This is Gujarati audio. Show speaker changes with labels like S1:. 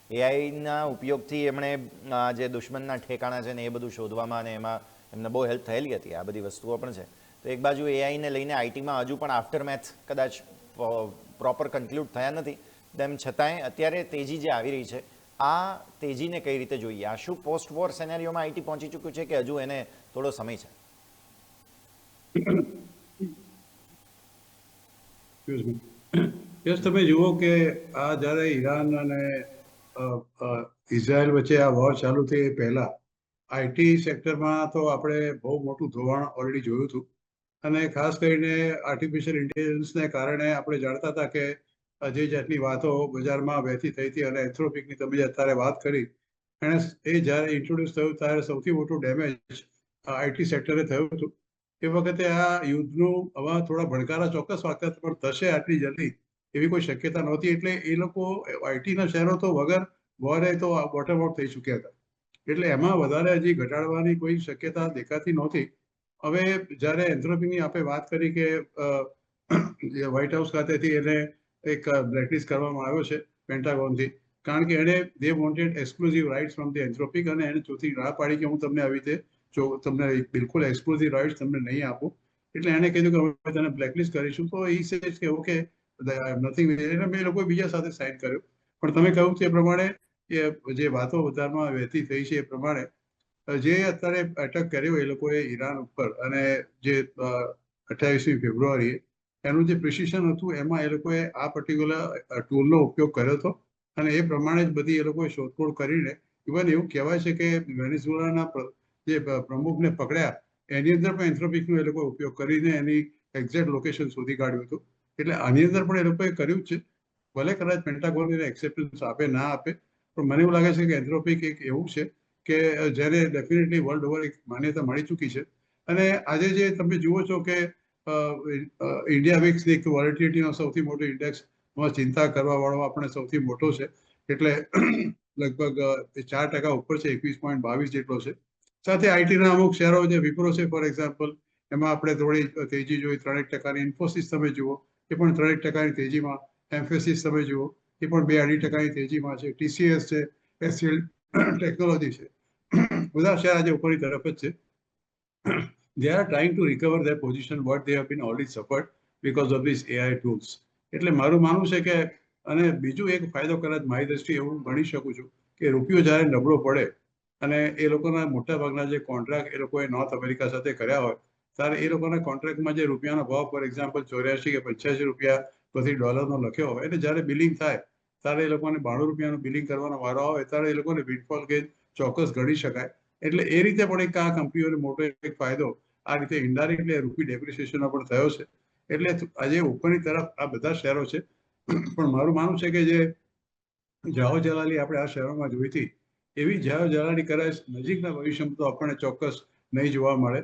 S1: એઆઈના ઉપયોગથી એમણે જે દુશ્મનના ઠેકાણા છે ને એ બધું શોધવામાં અને એમાં એમને બહુ હેલ્પ થયેલી હતી. આ બધી વસ્તુઓ પણ છે. તો એક બાજુ એઆઈને લઈને આઈટીમાં હજુ પણ આફ્ટર મેથ કદાચ પ્રોપર કન્ક્લુડ થયા નથી. તેમ છતાંય અત્યારે તેજી જે આવી રહી છે, આ તેજીને કઈ રીતે જોઈએ? આ શું પોસ્ટ વોર સેનેરિયોમાં આઈટી પહોંચી ચૂક્યું છે કે હજુ એને થોડો સમય છે?
S2: યસ, તમે જુઓ કે આ જ્યારે ઈરાન અને ઇઝરાયલ વચ્ચે આ વોર ચાલુ થઈ એ પહેલા આઈટી સેક્ટરમાં તો આપણે બહુ મોટું ધોવાણ ઓલરેડી જોયું હતું. અને ખાસ કરીને આર્ટિફિશિયલ ઇન્ટેલિજન્સને કારણે આપણે જાણતા હતા કે જે જાતની વાતો બજારમાં વહેતી થઈ હતી અને એન્થ્રોપિકની તમે અત્યારે વાત કરી, એને એ જ્યારે ઇન્ટ્રોડ્યુસ થયું ત્યારે સૌથી મોટું ડેમેજ આઈટી સેક્ટરે થયું હતું. એ વખતે આ યુદ્ધનું આવા થોડા ભડકારા ચોક્કસ વખત પણ થશે આટલી જલ્દી એવી કોઈ શક્યતા નહોતી. એટલે એ લોકો આઈટીના શહેરો તો વગર વોરે તો બોટમ આઉટ થઈ ચૂક્યા હતા. એટલે એમાં વધારે હજી ઘટાડવાની કોઈ શક્યતા દેખાતી નહોતી. હવે જ્યારે એન્થ્રોપીની આપણે વાત કરી કે વ્હાઇટ હાઉસ ખાતેથી એને એક બ્લેકલિસ્ટ કરવામાં આવ્યો છે પેન્ટાગોનથી, કારણ કે એને they wanted exclusive rights from the Anthropic, અને એને ચોથી રાહ પાડી કે હું તમને આવી રીતે જો તમને બિલકુલ એક્સક્લુઝિવ રાઇટ્સ તમને નહીં આપું. એટલે એને કીધું કે અમે તને બ્લેકલિસ્ટ કરીશું. તો એ સેજ કે ઓકે નથિંગ, એને બે લોકોએ બીજા સાથે સાઇન કર્યું. પણ તમે કહ્યું તે પ્રમાણે જે વાતો બજારમાં વહેતી થઈ છે એ પ્રમાણે જે અત્યારે એટેક કર્યો એ લોકોએ ઈરાન ઉપર, અને જે 28મી ફેબ્રુઆરીએ એનું જે પ્રિસિશન હતું એમાં એ લોકોએ આ પર્ટિક્યુલર ટૂલનો ઉપયોગ કર્યો હતો. અને એ પ્રમાણે જ બધી એ લોકોએ શોધખોળ કરીને, ઇવન એવું કહેવાય છે કે વેનેઝુએલાના જે પ્રમુખને પકડ્યા એની અંદર પણ એન્થ્રોપિકનો એ લોકોએ ઉપયોગ કરીને એની એક્ઝેક્ટ લોકેશન શોધી કાઢ્યું હતું. એટલે આની અંદર પણ એ લોકોએ કર્યું જ છે. ભલે કદાચ પેન્ટાગોન એને એક્સેપ્ટન્સ આપે ના આપે, પણ મને એવું લાગે છે કે એન્થ્રોપિક એક એવું છે કે જેને ડેફિનેટલી વર્લ્ડ ઓવર એક માન્યતા મળી ચૂકી છે. અને આજે જે તમે જુઓ છો કે ઇન્ડિયા વિક્સની એક વોલેટિલિટીનો સૌથી મોટો ઇન્ડેક્સમાં ચિંતા કરવા વાળો આપણે સૌથી મોટો છે. એટલે લગભગ 4% ઉપર છે, 21.22 જેટલો છે. સાથે આઈટીના અમુક શેરો જે વિપ્રો છે ફોર એક્ઝામ્પલ, એમાં આપણે થોડી તેજી જોઈ 3% ઇન્ફોસિસ તમે જુઓ એ પણ 3% તેજીમાં, એમ્ફેસિસ તમે જુઓ એ પણ 2-2.5% તેજીમાં છે, ટીસીએસ છે, એસસીએલ ટેકનોલોજી છે, બધા શેર આજે ઉપરની તરફ જ છે. They are trying to recover their position what they have been already suffered because of these AI tools. એટલે મારું માનવું છે કે, અને બીજું એક ફાયદો કદાચ મારી દ્રષ્ટિએ એવું ગણી શકું છું કે રૂપિયો જ્યારે નબળો પડે અને એ લોકોના મોટાભાગના જે કોન્ટ્રાક્ટ એ લોકોએ નોર્થ અમેરિકા સાથે કર્યા હોય ત્યારે એ લોકોના કોન્ટ્રાક્ટમાં જે રૂપિયાનો ભાવ ફોર એક્ઝામ્પલ 84 કે 85 રૂપિયા પ્રતિ ડોલરનો લખ્યો હોય, એટલે જ્યારે બિલિંગ થાય ત્યારે એ લોકોને 92 રૂપિયાનું બિલિંગ કરવાનો વારો આવે ત્યારે એ લોકોને વિન્ડફોલ ગેઇન ચોક્કસ ગણી શકાય. એટલે એ રીતે પણ એક આ કંપનીઓને મોટો એક ફાયદો આ રીતે ઇન્ડાયરેક્ટલી રૂપી ડેપ્રિસિએશનનો પણ થયો છે. એટલે આજે ઉપરની તરફ આ બધા શહેરો છે. પણ મારું માનવું છે કે જે જાહો જલાલી આપણે આ શહેરોમાં જોઈ હતી એવી જાહો જલાલી કદાચ નજીકના ભવિષ્યમાં તો આપણને ચોક્કસ નહીં જોવા મળે.